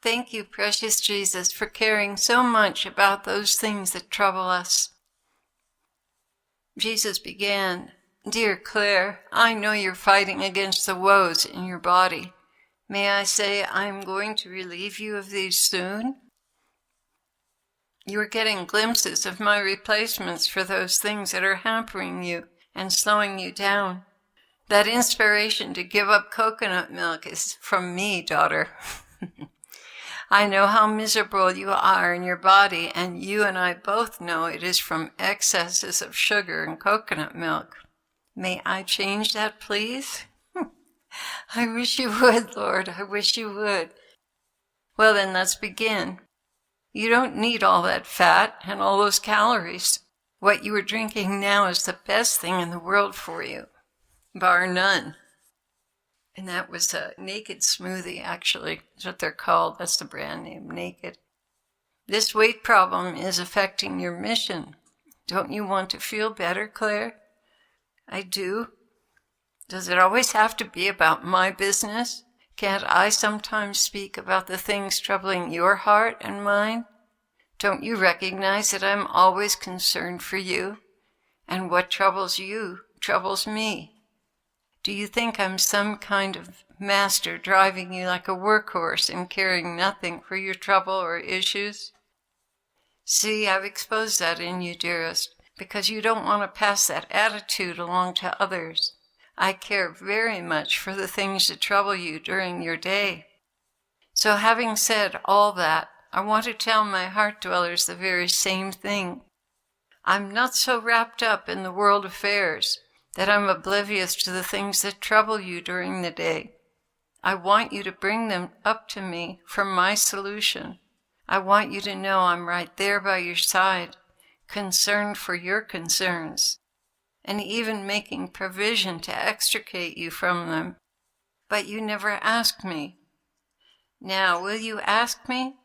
Thank you, precious Jesus, for caring so much about those things that trouble us. Jesus began, Dear Claire, I know you're fighting against the woes in your body. May I say I'm going to relieve you of these soon? You're getting glimpses of my replacements for those things that are hampering you and slowing you down. That inspiration to give up coconut milk is from me, daughter. I know how miserable you are in your body, and you and I both know it is from excesses of sugar in coconut milk. May I change that, please? I wish you would, Lord. I wish you would. Well, then let's begin. You don't need all that fat and all those calories. What you are drinking now is the best thing in the world for you, bar none. And that was a Naked smoothie, actually, is what they're called. That's the brand name, Naked. This weight problem is affecting your mission. Don't you want to feel better, Claire? I do. Does it always have to be about my business? Can't I sometimes speak about the things troubling your heart and mind? Don't you recognize that I'm always concerned for you? And what troubles you troubles me. Do you think I'm some kind of master driving you like a workhorse and caring nothing for your trouble or issues? See, I've exposed that in you, dearest, because you don't want to pass that attitude along to others. I care very much for the things that trouble you during your day. So having said all that, I want to tell my heart dwellers the very same thing. I'm not so wrapped up in the world affairs that I'm oblivious to the things that trouble you during the day. I want you to bring them up to me for my solution. I want you to know I'm right there by your side, concerned for your concerns, and even making provision to extricate you from them. But you never asked me. Now, will you ask me?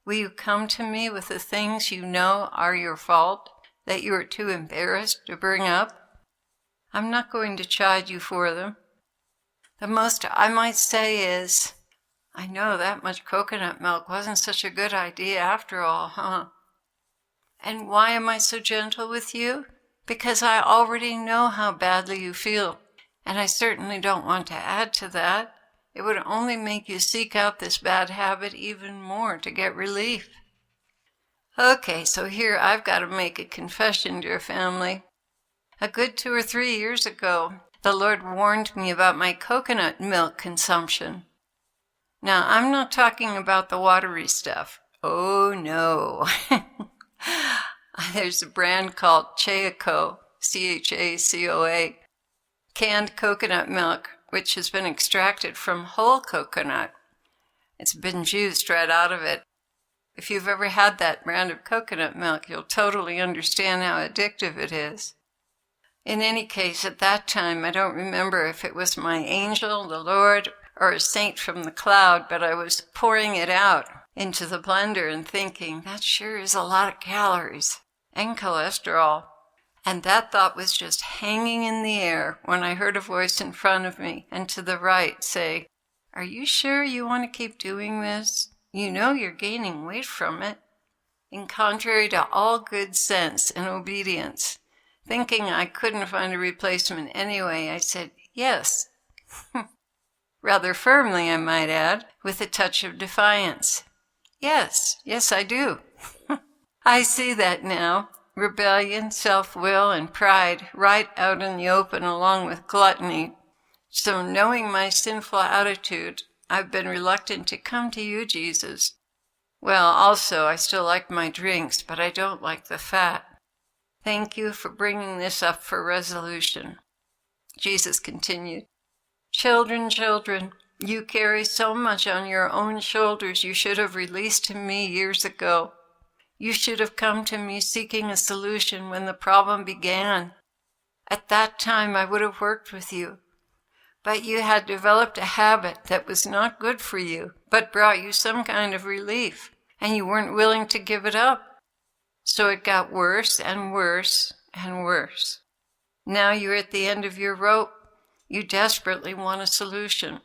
Will you come to me with the things you know are your fault, that you are too embarrassed to bring up? I'm not going to chide you for them. The most I might say is, I know that much coconut milk wasn't such a good idea after all, huh? And why am I so gentle with you? Because I already know how badly you feel, and I certainly don't want to add to that. It would only make you seek out this bad habit even more to get relief. Okay, so here I've got to make a confession, dear family. A good 2 or 3 years ago, the Lord warned me about my coconut milk consumption. Now, I'm not talking about the watery stuff. Oh, no. There's a brand called Chacoa, Chacoa, canned coconut milk, which has been extracted from whole coconut. It's been juiced right out of it. If you've ever had that brand of coconut milk, you'll totally understand how addictive it is. In any case, at that time, I don't remember if it was my angel, the Lord, or a saint from the cloud, but I was pouring it out into the blender and thinking, that sure is a lot of calories and cholesterol. And that thought was just hanging in the air when I heard a voice in front of me and to the right say, Are you sure you want to keep doing this? You know you're gaining weight from it. In contrary to all good sense and obedience, thinking I couldn't find a replacement anyway, I said, yes. Rather firmly, I might add, with a touch of defiance. Yes, I do. I see that now. Rebellion, self-will, and pride right out in the open along with gluttony. So knowing my sinful attitude, I've been reluctant to come to you, Jesus. Well, also, I still like my drinks, but I don't like the fat. Thank you for bringing this up for resolution. Jesus continued, Children, you carry so much on your own shoulders you should have released to me years ago. You should have come to me seeking a solution when the problem began. At that time, I would have worked with you. But you had developed a habit that was not good for you, but brought you some kind of relief, and you weren't willing to give it up. So it got worse and worse and worse. Now you're at the end of your rope. You desperately want a solution.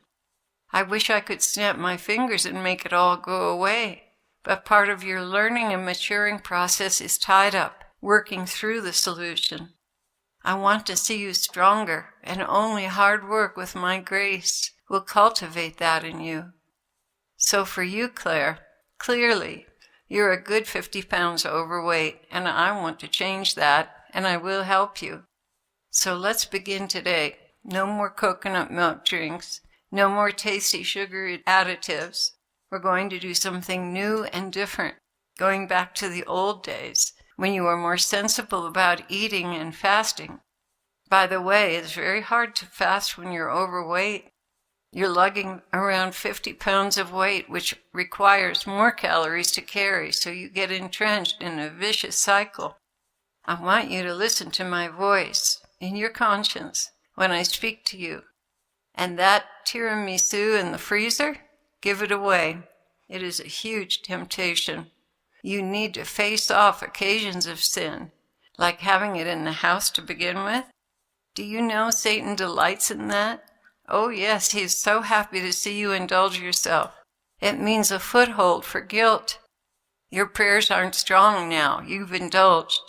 I wish I could snap my fingers and make it all go away. But part of your learning and maturing process is tied up, working through the solution. I want to see you stronger, and only hard work with my grace will cultivate that in you. So for you, Claire, clearly, you're a good 50 pounds overweight, and I want to change that, and I will help you. So let's begin today. No more coconut milk drinks, no more tasty sugary additives. We're going to do something new and different, going back to the old days, when you were more sensible about eating and fasting. By the way, it's very hard to fast when you're overweight. You're lugging around 50 pounds of weight, which requires more calories to carry, so you get entrenched in a vicious cycle. I want you to listen to my voice in your conscience when I speak to you. And that tiramisu in the freezer, give it away. It is a huge temptation. You need to face off occasions of sin, like having it in the house to begin with. Do you know Satan delights in that? Oh yes, he is so happy to see you indulge yourself. It means a foothold for guilt. Your prayers aren't strong now. You've indulged.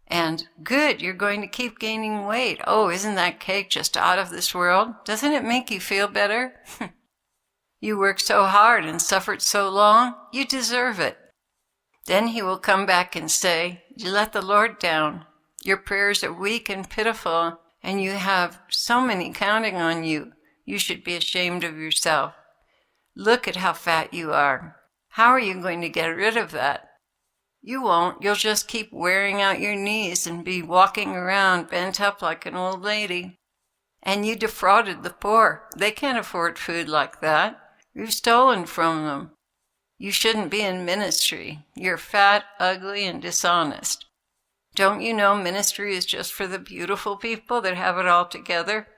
And good, you're going to keep gaining weight. Oh, isn't that cake just out of this world? Doesn't it make you feel better? You worked so hard and suffered so long, you deserve it. Then he will come back and say, you let the Lord down. Your prayers are weak and pitiful, and you have so many counting on you. You should be ashamed of yourself. Look at how fat you are. How are you going to get rid of that? You won't. You'll just keep wearing out your knees and be walking around bent up like an old lady. And you defrauded the poor. They can't afford food like that. You've stolen from them. You shouldn't be in ministry. You're fat, ugly, and dishonest. Don't you know ministry is just for the beautiful people that have it all together?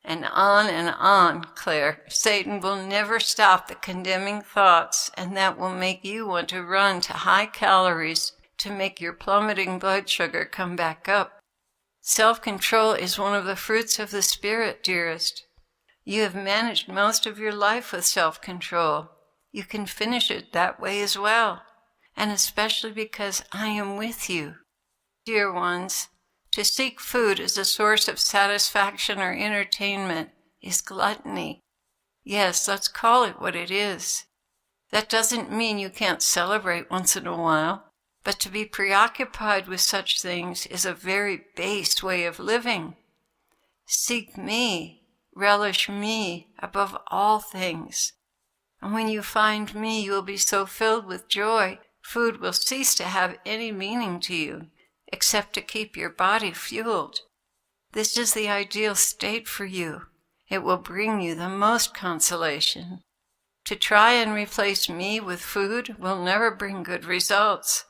And on, Claire. Satan will never stop the condemning thoughts, and that will make you want to run to high calories to make your plummeting blood sugar come back up. Self-control is one of the fruits of the Spirit, dearest. You have managed most of your life with self-control. You can finish it that way as well, and especially because I am with you. Dear ones, to seek food as a source of satisfaction or entertainment is gluttony. Yes, let's call it what it is. That doesn't mean you can't celebrate once in a while, but to be preoccupied with such things is a very base way of living. Seek me, relish me above all things. And when you find me, you will be so filled with joy, food will cease to have any meaning to you, except to keep your body fueled. This is the ideal state for you. It will bring you the most consolation. To try and replace me with food will never bring good results.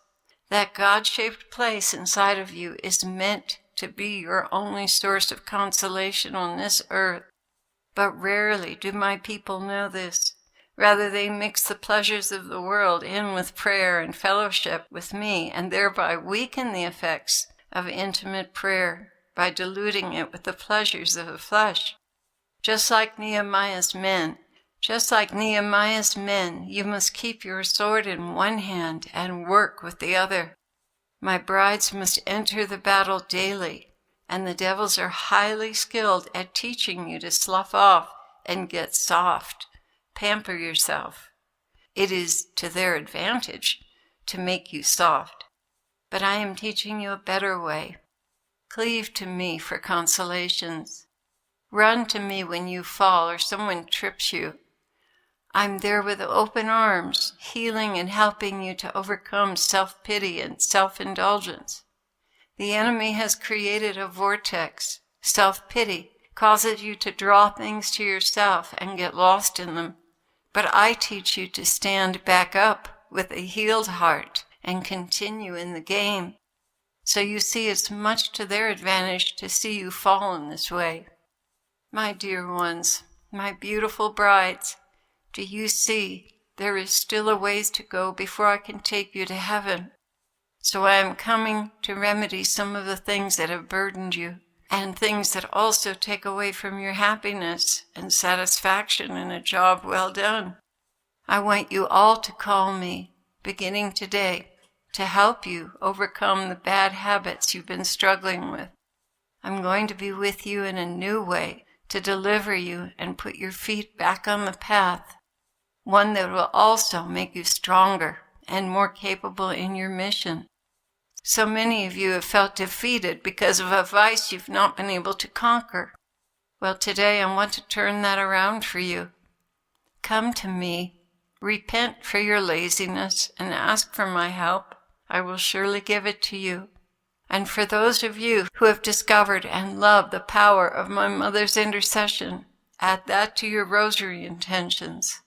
That God-shaped place inside of you is meant to be your only source of consolation on this earth. But rarely do my people know this. Rather, they mix the pleasures of the world in with prayer and fellowship with me, and thereby weaken the effects of intimate prayer by diluting it with the pleasures of the flesh. Just like Nehemiah's men, you must keep your sword in one hand and work with the other. My brides must enter the battle daily, and the devils are highly skilled at teaching you to slough off and get soft. Pamper yourself. It is to their advantage to make you soft. But I am teaching you a better way. Cleave to me for consolations. Run to me when you fall or someone trips you. I'm there with open arms, healing and helping you to overcome self-pity and self-indulgence. The enemy has created a vortex. Self-pity causes you to draw things to yourself and get lost in them. But I teach you to stand back up with a healed heart and continue in the game. So you see, it's much to their advantage to see you fall in this way. My dear ones, my beautiful brides, do you see there is still a ways to go before I can take you to heaven? So I am coming to remedy some of the things that have burdened you. and things that also take away from your happiness and satisfaction in a job well done. I want you all to call me, beginning today, to help you overcome the bad habits you've been struggling with. I'm going to be with you in a new way to deliver you and put your feet back on the path, one that will also make you stronger and more capable in your mission. So many of you have felt defeated because of a vice you've not been able to conquer. Well, today I want to turn that around for you. Come to me, repent for your laziness, and ask for my help. I will surely give it to you. And for those of you who have discovered and love the power of my mother's intercession, add that to your rosary intentions.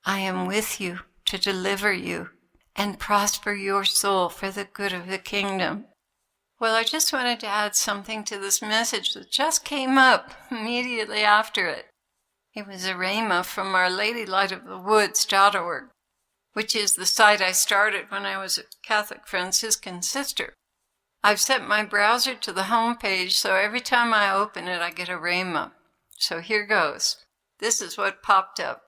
I am with you to deliver you and prosper your soul for the good of the kingdom. Well, I just wanted to add something to this message that just came up immediately after it. It was a rhema from Our Lady Light of the Woods.org, which is the site I started when I was a Catholic Franciscan sister. I've set my browser to the home page, so every time I open it, I get a rhema. So here goes. This is what popped up.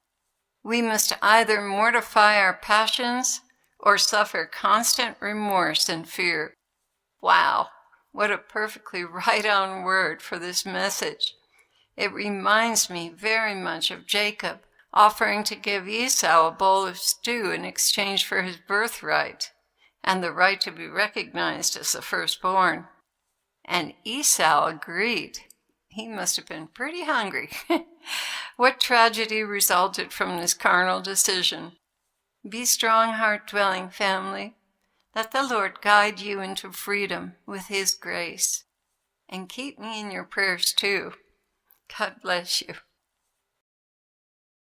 We must either mortify our passions or suffer constant remorse and fear. Wow, what a perfectly right-on word for this message. It reminds me very much of Jacob offering to give Esau a bowl of stew in exchange for his birthright and the right to be recognized as the firstborn. And Esau agreed. He must have been pretty hungry. What tragedy resulted from this carnal decision? Be strong, heart-dwelling family. Let the Lord guide you into freedom with His grace. And keep me in your prayers too. God bless you.